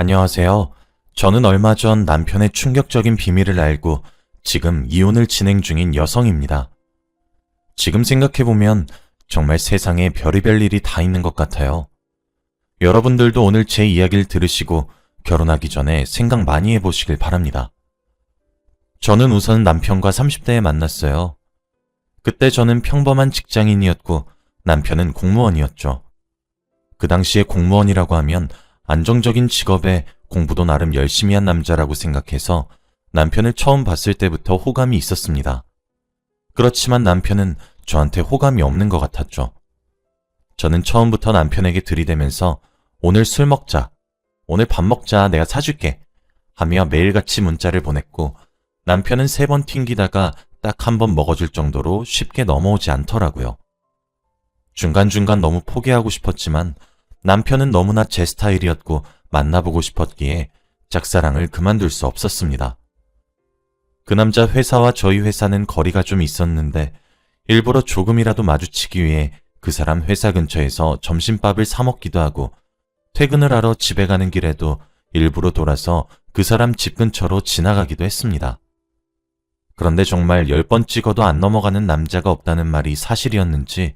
안녕하세요. 저는 얼마 전 남편의 충격적인 비밀을 알고 지금 이혼을 진행 중인 여성입니다. 지금 생각해보면 정말 세상에 별의별 일이 다 있는 것 같아요. 여러분들도 오늘 제 이야기를 들으시고 결혼하기 전에 생각 많이 해보시길 바랍니다. 저는 우선 남편과 30대에 만났어요. 그때 저는 평범한 직장인이었고 남편은 공무원이었죠. 그 당시에 공무원이라고 하면 안정적인 직업에 공부도 나름 열심히 한 남자라고 생각해서 남편을 처음 봤을 때부터 호감이 있었습니다. 그렇지만 남편은 저한테 호감이 없는 것 같았죠. 저는 처음부터 남편에게 들이대면서 오늘 술 먹자, 오늘 밥 먹자, 내가 사줄게 하며 매일같이 문자를 보냈고 남편은 3번 튕기다가 딱 1번 먹어줄 정도로 쉽게 넘어오지 않더라고요. 중간중간 너무 포기하고 싶었지만 남편은 너무나 제 스타일이었고 만나보고 싶었기에 짝사랑을 그만둘 수 없었습니다. 그 남자 회사와 저희 회사는 거리가 좀 있었는데 일부러 조금이라도 마주치기 위해 그 사람 회사 근처에서 점심밥을 사 먹기도 하고 퇴근을 하러 집에 가는 길에도 일부러 돌아서 그 사람 집 근처로 지나가기도 했습니다. 그런데 정말 10번 찍어도 안 넘어가는 남자가 없다는 말이 사실이었는지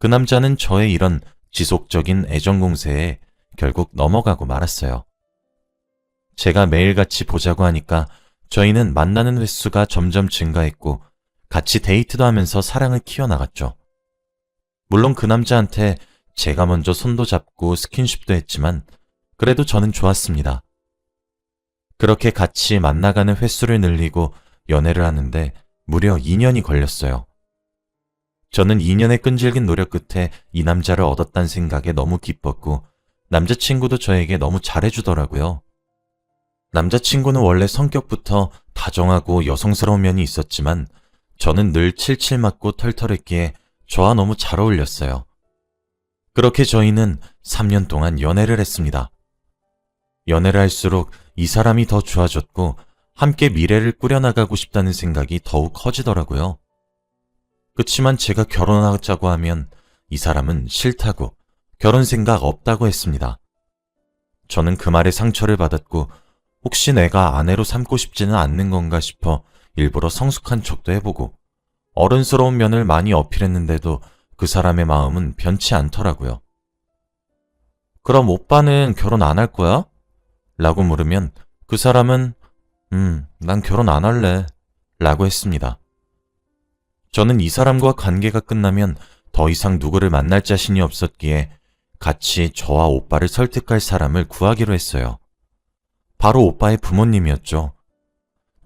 그 남자는 저의 이런 지속적인 애정 공세에 결국 넘어가고 말았어요. 제가 매일같이 보자고 하니까 저희는 만나는 횟수가 점점 증가했고 같이 데이트도 하면서 사랑을 키워나갔죠. 물론 그 남자한테 제가 먼저 손도 잡고 스킨십도 했지만 그래도 저는 좋았습니다. 그렇게 같이 만나가는 횟수를 늘리고 연애를 하는데 무려 2년이 걸렸어요. 저는 2년의 끈질긴 노력 끝에 이 남자를 얻었다는 생각에 너무 기뻤고 남자친구도 저에게 너무 잘해주더라고요. 남자친구는 원래 성격부터 다정하고 여성스러운 면이 있었지만 저는 늘 칠칠 맞고 털털했기에 저와 너무 잘 어울렸어요. 그렇게 저희는 3년 동안 연애를 했습니다. 연애를 할수록 이 사람이 더 좋아졌고 함께 미래를 꾸려나가고 싶다는 생각이 더욱 커지더라고요. 그치만 제가 결혼하자고 하면 이 사람은 싫다고 결혼 생각 없다고 했습니다. 저는 그 말에 상처를 받았고 혹시 내가 아내로 삼고 싶지는 않는 건가 싶어 일부러 성숙한 척도 해보고 어른스러운 면을 많이 어필했는데도 그 사람의 마음은 변치 않더라고요. 그럼 오빠는 결혼 안 할 거야? 라고 물으면 그 사람은 난 결혼 안 할래 라고 했습니다. 저는 이 사람과 관계가 끝나면 더 이상 누구를 만날 자신이 없었기에 같이 저와 오빠를 설득할 사람을 구하기로 했어요. 바로 오빠의 부모님이었죠.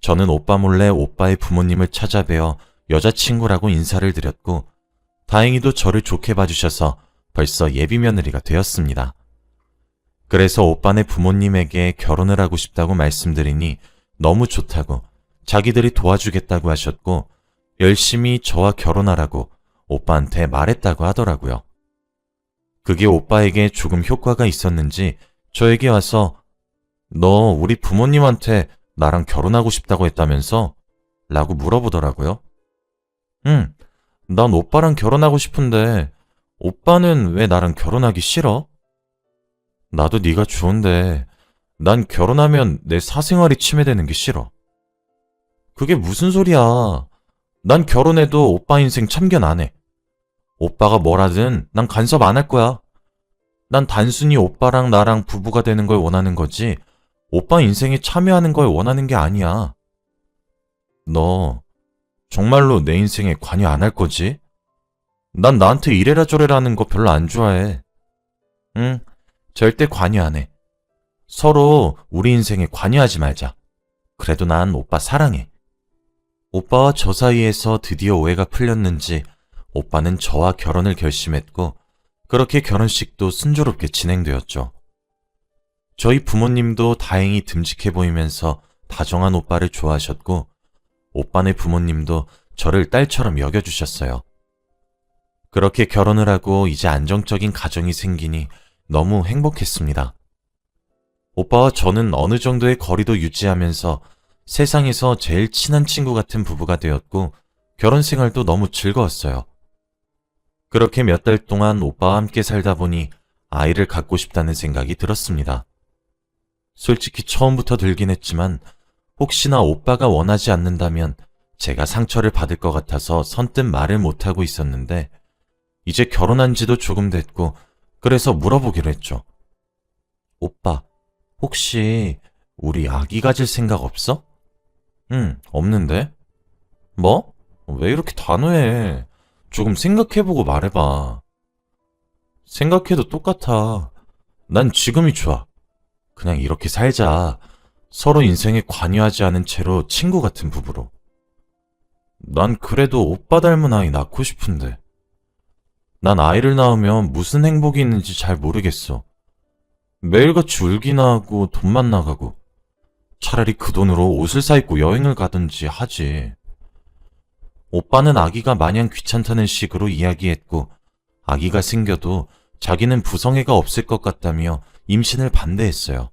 저는 오빠 몰래 오빠의 부모님을 찾아뵈어 여자친구라고 인사를 드렸고 다행히도 저를 좋게 봐주셔서 벌써 예비 며느리가 되었습니다. 그래서 오빠네 부모님에게 결혼을 하고 싶다고 말씀드리니 너무 좋다고 자기들이 도와주겠다고 하셨고 열심히 저와 결혼하라고 오빠한테 말했다고 하더라고요. 그게 오빠에게 조금 효과가 있었는지 저에게 와서 너 우리 부모님한테 나랑 결혼하고 싶다고 했다면서? 라고 물어보더라고요. 난 오빠랑 결혼하고 싶은데 오빠는 왜 나랑 결혼하기 싫어? 나도 네가 좋은데 난 결혼하면 내 사생활이 침해되는 게 싫어. 그게 무슨 소리야. 난 결혼해도 오빠 인생 참견 안 해. 오빠가 뭘 하든 난 간섭 안 할 거야. 난 단순히 오빠랑 나랑 부부가 되는 걸 원하는 거지 오빠 인생에 참여하는 걸 원하는 게 아니야. 너 정말로 내 인생에 관여 안 할 거지? 난 나한테 이래라 저래라 하는 거 별로 안 좋아해. 응, 절대 관여 안 해. 서로 우리 인생에 관여하지 말자. 그래도 난 오빠 사랑해. 오빠와 저 사이에서 드디어 오해가 풀렸는지 오빠는 저와 결혼을 결심했고 그렇게 결혼식도 순조롭게 진행되었죠. 저희 부모님도 다행히 듬직해 보이면서 다정한 오빠를 좋아하셨고 오빠네 부모님도 저를 딸처럼 여겨주셨어요. 그렇게 결혼을 하고 이제 안정적인 가정이 생기니 너무 행복했습니다. 오빠와 저는 어느 정도의 거리도 유지하면서 세상에서 제일 친한 친구 같은 부부가 되었고 결혼 생활도 너무 즐거웠어요. 그렇게 몇 달 동안 오빠와 함께 살다 보니 아이를 갖고 싶다는 생각이 들었습니다. 솔직히 처음부터 들긴 했지만 혹시나 오빠가 원하지 않는다면 제가 상처를 받을 것 같아서 선뜻 말을 못하고 있었는데 이제 결혼한 지도 조금 됐고 그래서 물어보기로 했죠. 오빠, 혹시 우리 아기 가질 생각 없어? 응, 없는데? 뭐? 왜 이렇게 단호해? 조금 생각해보고 말해봐. 생각해도 똑같아. 난 지금이 좋아. 그냥 이렇게 살자. 서로 인생에 관여하지 않은 채로 친구 같은 부부로. 난 그래도 오빠 닮은 아이 낳고 싶은데. 난 아이를 낳으면 무슨 행복이 있는지 잘 모르겠어. 매일같이 울기나 하고 돈만 나가고. 차라리 그 돈으로 옷을 사입고 여행을 가든지 하지. 오빠는 아기가 마냥 귀찮다는 식으로 이야기했고, 아기가 생겨도 자기는 부성애가 없을 것 같다며 임신을 반대했어요.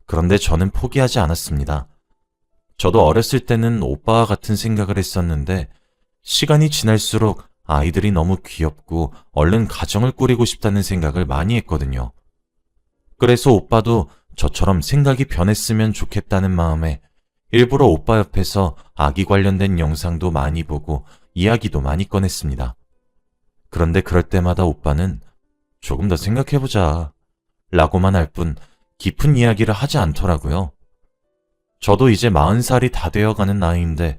그런데 저는 포기하지 않았습니다. 저도 어렸을 때는 오빠와 같은 생각을 했었는데, 시간이 지날수록 아이들이 너무 귀엽고 얼른 가정을 꾸리고 싶다는 생각을 많이 했거든요. 그래서 오빠도 저처럼 생각이 변했으면 좋겠다는 마음에 일부러 오빠 옆에서 아기 관련된 영상도 많이 보고 이야기도 많이 꺼냈습니다. 그런데 그럴 때마다 오빠는 조금 더 생각해보자 라고만 할 뿐 깊은 이야기를 하지 않더라고요. 저도 이제 40살이 다 되어가는 나이인데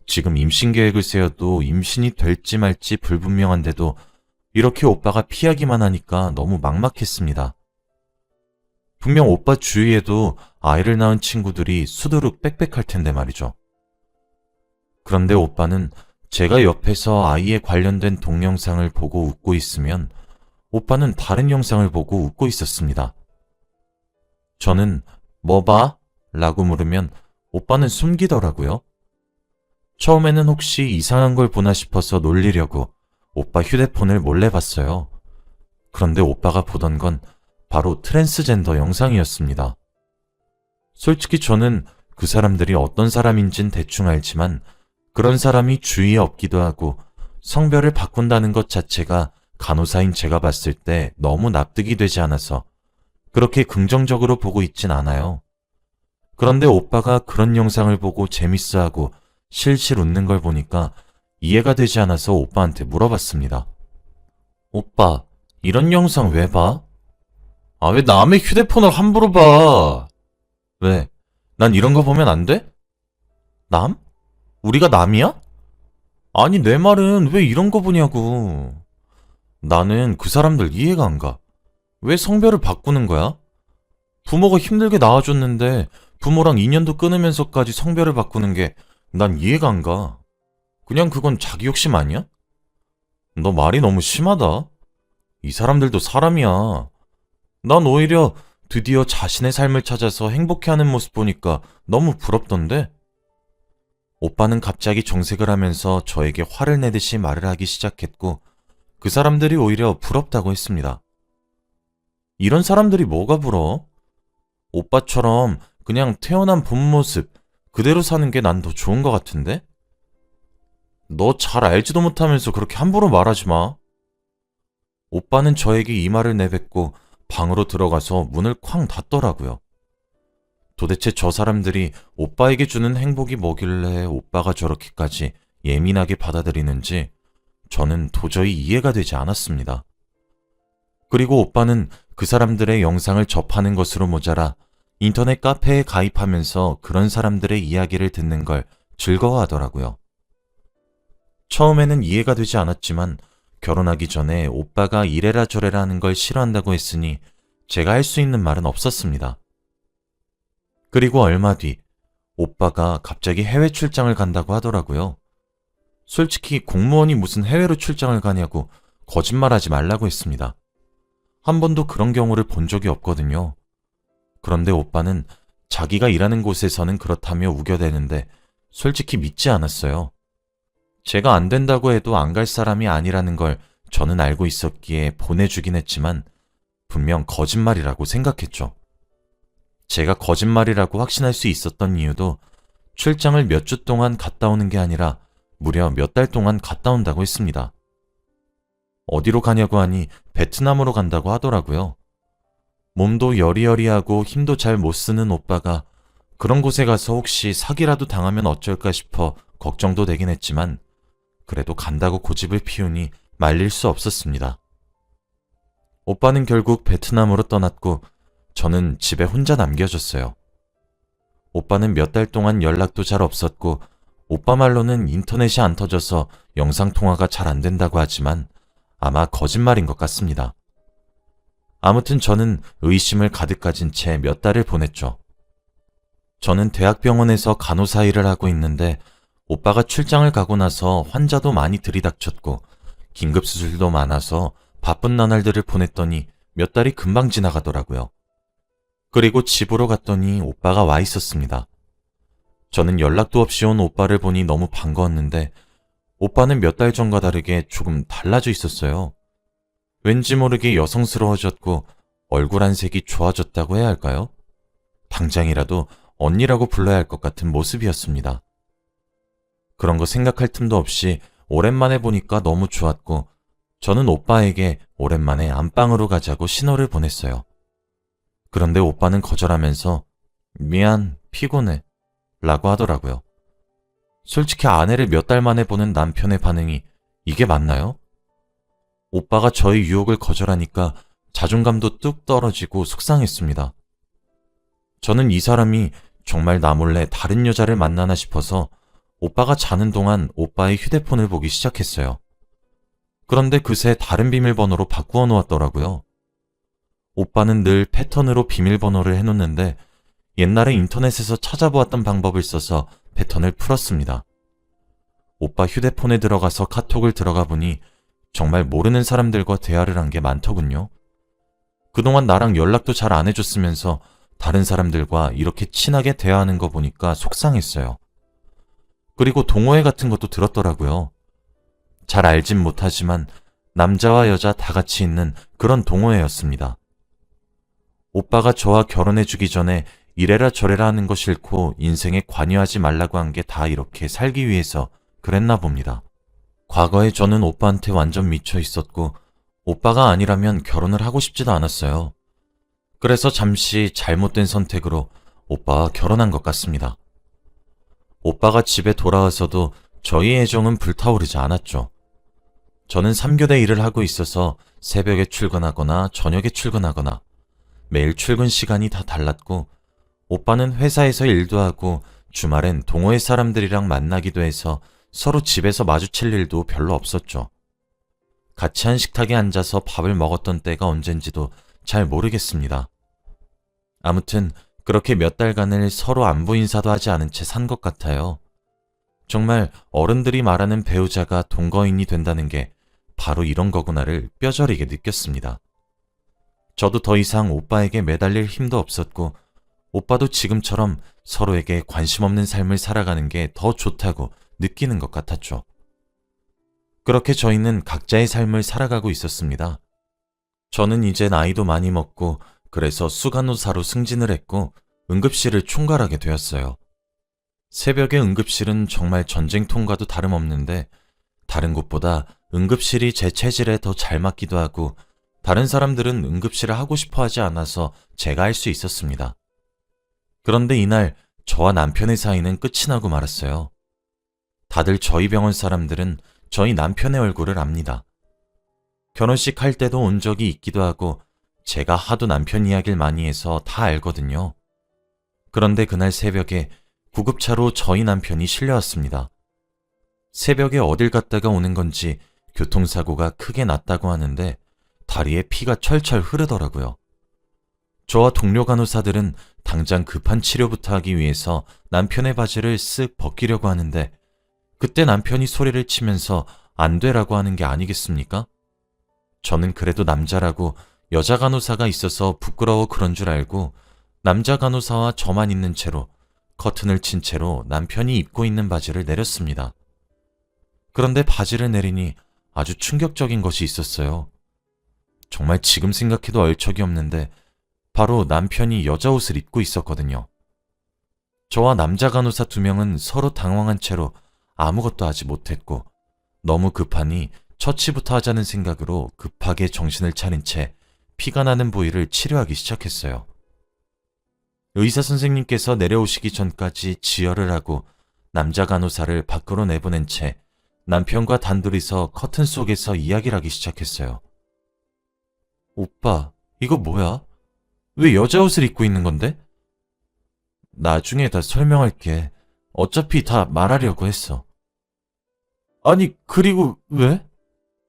지금 임신 계획을 세워도 임신이 될지 말지 불분명한데도 이렇게 오빠가 피하기만 하니까 너무 막막했습니다. 분명 오빠 주위에도 아이를 낳은 친구들이 수두룩 빽빽할 텐데 말이죠. 그런데 오빠는 제가 옆에서 아이에 관련된 동영상을 보고 웃고 있으면 오빠는 다른 영상을 보고 웃고 있었습니다. 저는 뭐 봐? 라고 물으면 오빠는 숨기더라고요. 처음에는 혹시 이상한 걸 보나 싶어서 놀리려고 오빠 휴대폰을 몰래 봤어요. 그런데 오빠가 보던 건 바로 트랜스젠더 영상이었습니다. 솔직히 저는 그 사람들이 어떤 사람인진 대충 알지만 그런 사람이 주위에 없기도 하고 성별을 바꾼다는 것 자체가 간호사인 제가 봤을 때 너무 납득이 되지 않아서 그렇게 긍정적으로 보고 있진 않아요. 그런데 오빠가 그런 영상을 보고 재밌어하고 실실 웃는 걸 보니까 이해가 되지 않아서 오빠한테 물어봤습니다. 오빠, 이런 영상 왜 봐? 아, 왜 남의 휴대폰을 함부로 봐? 왜? 난 이런 거 보면 안 돼? 남? 우리가 남이야? 아니, 내 말은 왜 이런 거 보냐고. 나는 그 사람들 이해가 안 가. 왜 성별을 바꾸는 거야? 부모가 힘들게 낳아줬는데 부모랑 인연도 끊으면서까지 성별을 바꾸는 게 난 이해가 안 가. 그냥 그건 자기 욕심 아니야? 너 말이 너무 심하다. 이 사람들도 사람이야. 난 오히려 드디어 자신의 삶을 찾아서 행복해하는 모습 보니까 너무 부럽던데? 오빠는 갑자기 정색을 하면서 저에게 화를 내듯이 말을 하기 시작했고 그 사람들이 오히려 부럽다고 했습니다. 이런 사람들이 뭐가 부러워? 오빠처럼 그냥 태어난 본 모습 그대로 사는 게 난 더 좋은 것 같은데? 너 잘 알지도 못하면서 그렇게 함부로 말하지 마. 오빠는 저에게 이 말을 내뱉고 방으로 들어가서 문을 쾅 닫더라고요. 도대체 저 사람들이 오빠에게 주는 행복이 뭐길래 오빠가 저렇게까지 예민하게 받아들이는지 저는 도저히 이해가 되지 않았습니다. 그리고 오빠는 그 사람들의 영상을 접하는 것으로 모자라 인터넷 카페에 가입하면서 그런 사람들의 이야기를 듣는 걸 즐거워하더라고요. 처음에는 이해가 되지 않았지만 결혼하기 전에 오빠가 이래라 저래라 하는 걸 싫어한다고 했으니 제가 할 수 있는 말은 없었습니다. 그리고 얼마 뒤 오빠가 갑자기 해외 출장을 간다고 하더라고요. 솔직히 공무원이 무슨 해외로 출장을 가냐고 거짓말하지 말라고 했습니다. 한 번도 그런 경우를 본 적이 없거든요. 그런데 오빠는 자기가 일하는 곳에서는 그렇다며 우겨대는데 솔직히 믿지 않았어요. 제가 안 된다고 해도 안 갈 사람이 아니라는 걸 저는 알고 있었기에 보내주긴 했지만 분명 거짓말이라고 생각했죠. 제가 거짓말이라고 확신할 수 있었던 이유도 출장을 몇 주 동안 갔다 오는 게 아니라 무려 몇 달 동안 갔다 온다고 했습니다. 어디로 가냐고 하니 베트남으로 간다고 하더라고요. 몸도 여리여리하고 힘도 잘 못 쓰는 오빠가 그런 곳에 가서 혹시 사기라도 당하면 어쩔까 싶어 걱정도 되긴 했지만 그래도 간다고 고집을 피우니 말릴 수 없었습니다. 오빠는 결국 베트남으로 떠났고 저는 집에 혼자 남겨졌어요. 오빠는 몇 달 동안 연락도 잘 없었고 오빠 말로는 인터넷이 안 터져서 영상통화가 잘 안 된다고 하지만 아마 거짓말인 것 같습니다. 아무튼 저는 의심을 가득 가진 채 몇 달을 보냈죠. 저는 대학병원에서 간호사 일을 하고 있는데 오빠가 출장을 가고 나서 환자도 많이 들이닥쳤고 긴급수술도 많아서 바쁜 나날들을 보냈더니 몇 달이 금방 지나가더라고요. 그리고 집으로 갔더니 오빠가 와 있었습니다. 저는 연락도 없이 온 오빠를 보니 너무 반가웠는데 오빠는 몇 달 전과 다르게 조금 달라져 있었어요. 왠지 모르게 여성스러워졌고 얼굴 안색이 좋아졌다고 해야 할까요? 당장이라도 언니라고 불러야 할 것 같은 모습이었습니다. 그런 거 생각할 틈도 없이 오랜만에 보니까 너무 좋았고 저는 오빠에게 오랜만에 안방으로 가자고 신호를 보냈어요. 그런데 오빠는 거절하면서 미안, 피곤해 라고 하더라고요. 솔직히 아내를 몇 달 만에 보는 남편의 반응이 이게 맞나요? 오빠가 저의 유혹을 거절하니까 자존감도 뚝 떨어지고 속상했습니다. 저는 이 사람이 정말 나 몰래 다른 여자를 만나나 싶어서 오빠가 자는 동안 오빠의 휴대폰을 보기 시작했어요. 그런데 그새 다른 비밀번호로 바꾸어 놓았더라고요. 오빠는 늘 패턴으로 비밀번호를 해놓는데 옛날에 인터넷에서 찾아보았던 방법을 써서 패턴을 풀었습니다. 오빠 휴대폰에 들어가서 카톡을 들어가 보니 정말 모르는 사람들과 대화를 한 게 많더군요. 그동안 나랑 연락도 잘 안 해줬으면서 다른 사람들과 이렇게 친하게 대화하는 거 보니까 속상했어요. 그리고 동호회 같은 것도 들었더라고요. 잘 알진 못하지만 남자와 여자 다 같이 있는 그런 동호회였습니다. 오빠가 저와 결혼해주기 전에 이래라 저래라 하는 거 싫고 인생에 관여하지 말라고 한 게 다 이렇게 살기 위해서 그랬나 봅니다. 과거에 저는 오빠한테 완전 미쳐 있었고 오빠가 아니라면 결혼을 하고 싶지도 않았어요. 그래서 잠시 잘못된 선택으로 오빠와 결혼한 것 같습니다. 오빠가 집에 돌아와서도 저희의 애정은 불타오르지 않았죠. 저는 3교대 일을 하고 있어서 새벽에 출근하거나 저녁에 출근하거나 매일 출근 시간이 다 달랐고 오빠는 회사에서 일도 하고 주말엔 동호회 사람들이랑 만나기도 해서 서로 집에서 마주칠 일도 별로 없었죠. 같이 한 식탁에 앉아서 밥을 먹었던 때가 언젠지도 잘 모르겠습니다. 아무튼 그렇게 몇 달간을 서로 안부 인사도 하지 않은 채 산 것 같아요. 정말 어른들이 말하는 배우자가 동거인이 된다는 게 바로 이런 거구나를 뼈저리게 느꼈습니다. 저도 더 이상 오빠에게 매달릴 힘도 없었고 오빠도 지금처럼 서로에게 관심 없는 삶을 살아가는 게 더 좋다고 느끼는 것 같았죠. 그렇게 저희는 각자의 삶을 살아가고 있었습니다. 저는 이제 나이도 많이 먹고 그래서 수간호사로 승진을 했고 응급실을 총괄하게 되었어요. 새벽의 응급실은 정말 전쟁통과도 다름없는데 다른 곳보다 응급실이 제 체질에 더 잘 맞기도 하고 다른 사람들은 응급실을 하고 싶어 하지 않아서 제가 할 수 있었습니다. 그런데 이날 저와 남편의 사이는 끝이 나고 말았어요. 다들 저희 병원 사람들은 저희 남편의 얼굴을 압니다. 결혼식 할 때도 온 적이 있기도 하고 제가 하도 남편 이야기를 많이 해서 다 알거든요. 그런데 그날 새벽에 구급차로 저희 남편이 실려왔습니다. 새벽에 어딜 갔다가 오는 건지 교통사고가 크게 났다고 하는데 다리에 피가 철철 흐르더라고요. 저와 동료 간호사들은 당장 급한 치료부터 하기 위해서 남편의 바지를 쓱 벗기려고 하는데 그때 남편이 소리를 치면서 안 되라고 하는 게 아니겠습니까? 저는 그래도 남자라고 여자 간호사가 있어서 부끄러워 그런 줄 알고 남자 간호사와 저만 있는 채로 커튼을 친 채로 남편이 입고 있는 바지를 내렸습니다. 그런데 바지를 내리니 아주 충격적인 것이 있었어요. 정말 지금 생각해도 얼척이 없는데 바로 남편이 여자 옷을 입고 있었거든요. 저와 남자 간호사 2명은 서로 당황한 채로 아무것도 하지 못했고 너무 급하니 처치부터 하자는 생각으로 급하게 정신을 차린 채 피가 나는 부위를 치료하기 시작했어요. 의사 선생님께서 내려오시기 전까지 지혈을 하고 남자 간호사를 밖으로 내보낸 채 남편과 단둘이서 커튼 속에서 이야기를 하기 시작했어요. 오빠, 이거 뭐야? 왜 여자 옷을 입고 있는 건데? 나중에 다 설명할게. 어차피 다 말하려고 했어. 아니, 그리고 왜?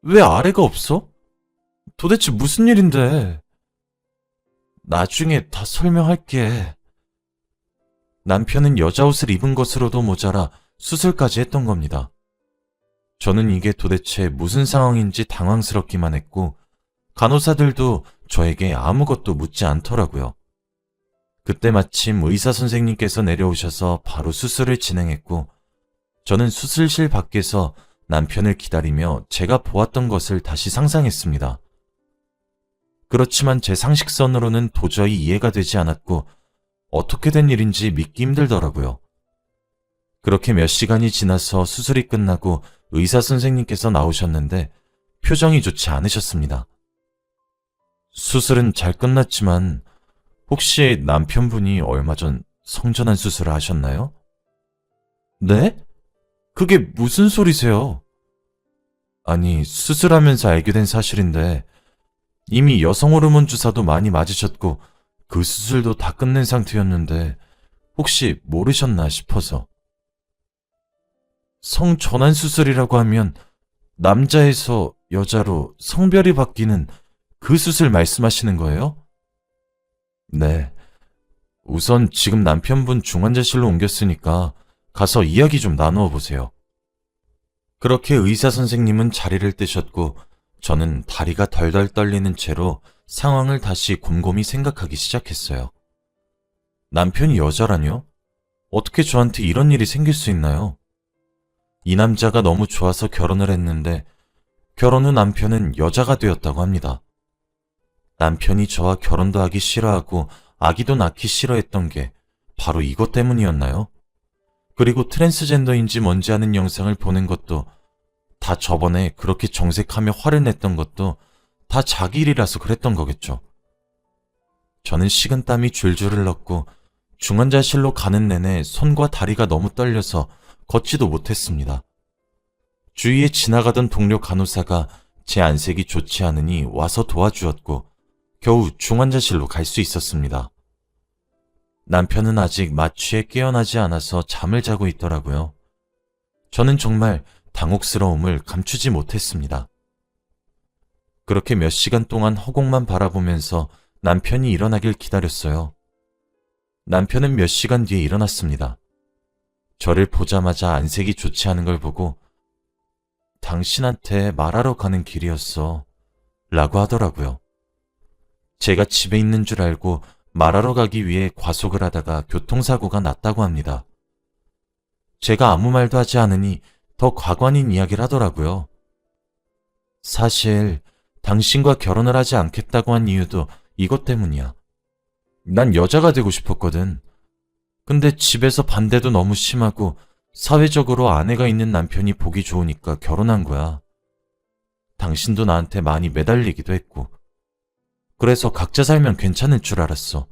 왜 아래가 없어? 도대체 무슨 일인데? 나중에 다 설명할게. 남편은 여자 옷을 입은 것으로도 모자라 수술까지 했던 겁니다. 저는 이게 도대체 무슨 상황인지 당황스럽기만 했고, 간호사들도 저에게 아무것도 묻지 않더라고요. 그때 마침 의사 선생님께서 내려오셔서 바로 수술을 진행했고, 저는 수술실 밖에서 남편을 기다리며 제가 보았던 것을 다시 상상했습니다. 그렇지만 제 상식선으로는 도저히 이해가 되지 않았고, 어떻게 된 일인지 믿기 힘들더라고요. 그렇게 몇 시간이 지나서 수술이 끝나고 의사 선생님께서 나오셨는데 표정이 좋지 않으셨습니다. 수술은 잘 끝났지만 혹시 남편분이 얼마 전 성전환 수술을 하셨나요? 네? 그게 무슨 소리세요? 아니, 수술하면서 알게 된 사실인데 이미 여성 호르몬 주사도 많이 맞으셨고 그 수술도 다 끝낸 상태였는데 혹시 모르셨나 싶어서. 성전환 수술이라고 하면 남자에서 여자로 성별이 바뀌는 그 수술 말씀하시는 거예요? 네. 우선 지금 남편분 중환자실로 옮겼으니까 가서 이야기 좀 나누어 보세요. 그렇게 의사 선생님은 자리를 뜨셨고 저는 다리가 덜덜 떨리는 채로 상황을 다시 곰곰이 생각하기 시작했어요. 남편이 여자라뇨? 어떻게 저한테 이런 일이 생길 수 있나요? 이 남자가 너무 좋아서 결혼을 했는데 결혼 후 남편은 여자가 되었다고 합니다. 남편이 저와 결혼도 하기 싫어하고 아기도 낳기 싫어했던 게 바로 이것 때문이었나요? 그리고 트랜스젠더인지 뭔지 아는 영상을 보낸 것도 다 저번에 그렇게 정색하며 화를 냈던 것도 다 자기 일이라서 그랬던 거겠죠. 저는 식은땀이 줄줄 흘렀고 중환자실로 가는 내내 손과 다리가 너무 떨려서 걷지도 못했습니다. 주위에 지나가던 동료 간호사가 제 안색이 좋지 않으니 와서 도와주었고 겨우 중환자실로 갈 수 있었습니다. 남편은 아직 마취에 깨어나지 않아서 잠을 자고 있더라고요. 저는 정말 당혹스러움을 감추지 못했습니다. 그렇게 몇 시간 동안 허공만 바라보면서 남편이 일어나길 기다렸어요. 남편은 몇 시간 뒤에 일어났습니다. 저를 보자마자 안색이 좋지 않은 걸 보고 당신한테 말하러 가는 길이었어 라고 하더라고요. 제가 집에 있는 줄 알고 말하러 가기 위해 과속을 하다가 교통사고가 났다고 합니다. 제가 아무 말도 하지 않으니 더 과관인 이야기를 하더라고요. 사실 당신과 결혼을 하지 않겠다고 한 이유도 이것 때문이야. 난 여자가 되고 싶었거든. 근데 집에서 반대도 너무 심하고 사회적으로 아내가 있는 남편이 보기 좋으니까 결혼한 거야. 당신도 나한테 많이 매달리기도 했고. 그래서 각자 살면 괜찮을 줄 알았어.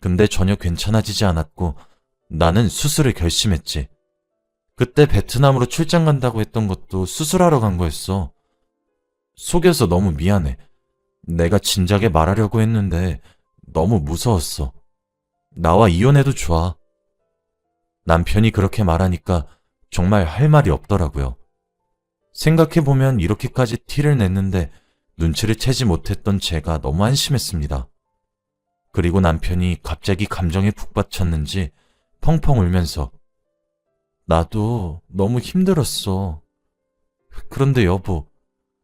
근데 전혀 괜찮아지지 않았고 나는 수술을 결심했지. 그때 베트남으로 출장 간다고 했던 것도 수술하러 간 거였어. 속여서 너무 미안해. 내가 진작에 말하려고 했는데 너무 무서웠어. 나와 이혼해도 좋아. 남편이 그렇게 말하니까 정말 할 말이 없더라고요. 생각해보면 이렇게까지 티를 냈는데 눈치를 채지 못했던 제가 너무 안심했습니다. 그리고 남편이 갑자기 감정에 푹 받쳤는지 펑펑 울면서 나도 너무 힘들었어. 그런데 여보,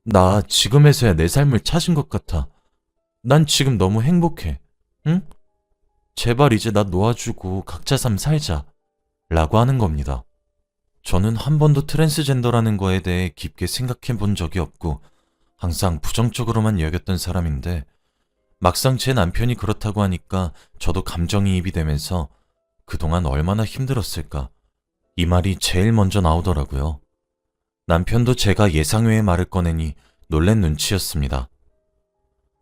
나 지금에서야 내 삶을 찾은 것 같아. 난 지금 너무 행복해. 응? 제발 이제 나 놓아주고 각자 삶 살자. 라고 하는 겁니다. 저는 한 번도 트랜스젠더라는 거에 대해 깊게 생각해 본 적이 없고 항상 부정적으로만 여겼던 사람인데 막상 제 남편이 그렇다고 하니까 저도 감정이입이 되면서 그동안 얼마나 힘들었을까 이 말이 제일 먼저 나오더라고요. 남편도 제가 예상외의 말을 꺼내니 놀란 눈치였습니다.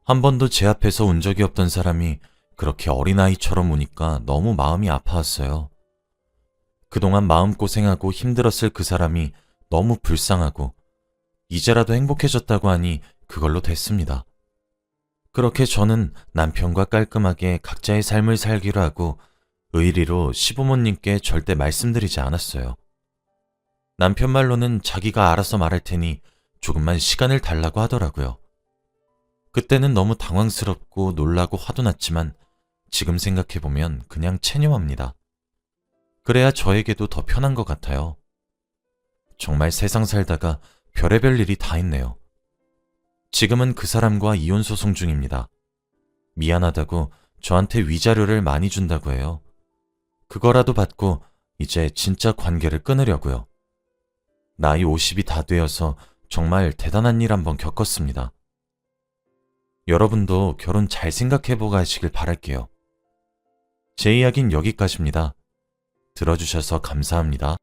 한 번도 제 앞에서 운 적이 없던 사람이 그렇게 어린아이처럼 우니까 너무 마음이 아파왔어요. 그동안 마음고생하고 힘들었을 그 사람이 너무 불쌍하고 이제라도 행복해졌다고 하니 그걸로 됐습니다. 그렇게 저는 남편과 깔끔하게 각자의 삶을 살기로 하고 의리로 시부모님께 절대 말씀드리지 않았어요. 남편 말로는 자기가 알아서 말할 테니 조금만 시간을 달라고 하더라고요. 그때는 너무 당황스럽고 놀라고 화도 났지만 지금 생각해보면 그냥 체념합니다. 그래야 저에게도 더 편한 것 같아요. 정말 세상 살다가 별의별 일이 다 있네요. 지금은 그 사람과 이혼 소송 중입니다. 미안하다고 저한테 위자료를 많이 준다고 해요. 그거라도 받고 이제 진짜 관계를 끊으려고요. 나이 50이 다 되어서 정말 대단한 일 한번 겪었습니다. 여러분도 결혼 잘 생각해보고 하시길 바랄게요. 제 이야기는 여기까지입니다. 들어주셔서 감사합니다.